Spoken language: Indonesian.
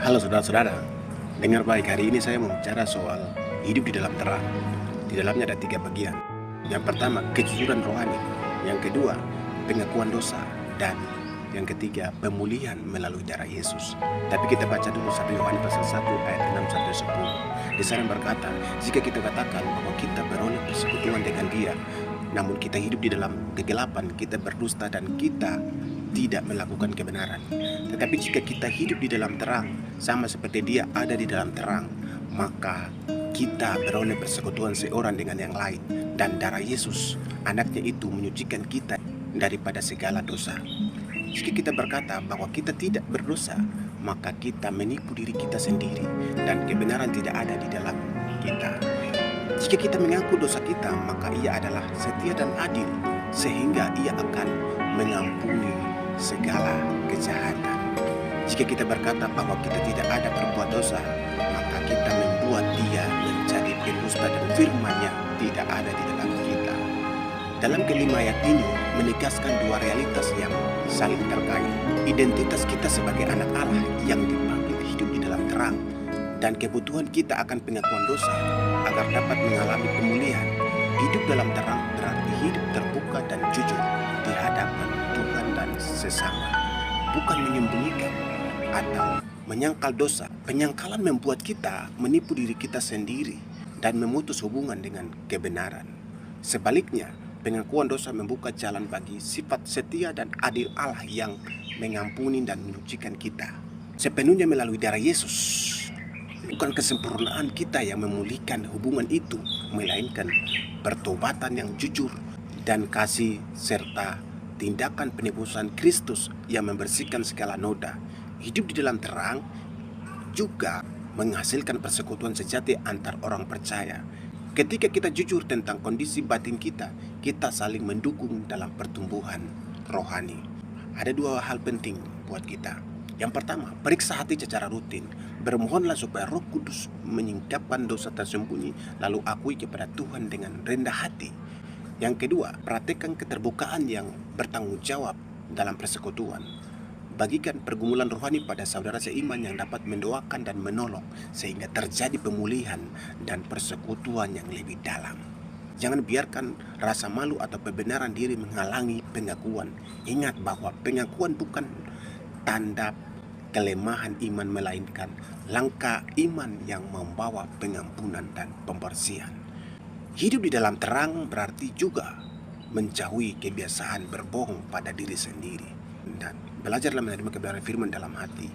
Halo saudara-saudara, dengar baik, hari ini saya mau bicara soal hidup di dalam terang. Di dalamnya ada 3 bagian. Yang pertama, kejujuran rohani. Yang kedua, pengakuan dosa. Dan yang ketiga, pemulihan melalui darah Yesus. Tapi kita baca dulu 1 Yohanes pasal 1 ayat 6 sampai 10. Di sana berkata, jika kita katakan bahwa kita beroleh persekutuan dengan Dia, namun kita hidup di dalam kegelapan, kita berdusta dan kita tidak melakukan kebenaran. Tetapi jika kita hidup di dalam terang, sama seperti Dia ada di dalam terang, maka kita beroleh persekutuan seorang dengan yang lain. Dan darah Yesus, anaknya itu menyucikan kita daripada segala dosa. Jika kita berkata bahwa kita tidak berdosa, maka kita menipu diri kita sendiri dan kebenaran tidak ada di dalam kita. Jika kita mengaku dosa kita, maka Ia adalah setia dan adil, sehingga Ia akan mengampuni segala kejahatan. Jika kita berkata bahwa kita tidak ada berbuat dosa, maka kita membuat Dia menjadi pendusta dan firman-Nya tidak ada di dalam kita. Dalam kelima ayat ini menegaskan dua realitas yang saling terkait. Identitas kita sebagai anak Allah yang dipanggil hidup di dalam terang, dan kebutuhan kita akan pengakuan dosa agar dapat mengalami pemulihan. Hidup dalam terang berarti hidup terbuka dan jujur di hadapan Tuhan dan sesama, bukan menyembunyikan atau menyangkal dosa. Penyangkalan membuat kita menipu diri kita sendiri dan memutus hubungan dengan kebenaran. Sebaliknya, pengakuan dosa membuka jalan bagi sifat setia dan adil Allah yang mengampuni dan menyucikan kita sepenuhnya melalui darah Yesus. Bukan kesempurnaan kita yang memulihkan hubungan itu, melainkan pertobatan yang jujur dan kasih serta tindakan penebusan Kristus yang membersihkan segala noda. Hidup di dalam terang juga menghasilkan persekutuan sejati antar orang percaya. Ketika kita jujur tentang kondisi batin kita, kita saling mendukung dalam pertumbuhan rohani. Ada dua hal penting buat kita. Yang pertama, periksa hati secara rutin. Bermohonlah supaya Roh Kudus menyingkapkan dosa tersembunyi, lalu akui kepada Tuhan dengan rendah hati. Yang kedua, praktekkan keterbukaan yang bertanggung jawab dalam persekutuan. Bagikan pergumulan rohani pada saudara seiman yang dapat mendoakan dan menolong, sehingga terjadi pemulihan dan persekutuan yang lebih dalam. Jangan biarkan rasa malu atau pembenaran diri menghalangi pengakuan. Ingat bahwa pengakuan bukan tanda kelemahan iman, melainkan langkah iman yang membawa pengampunan dan pembersihan. Hidup di dalam terang berarti juga menjauhi kebiasaan berbohong pada diri sendiri dan belajarlah menerima kebenaran firman dalam hati,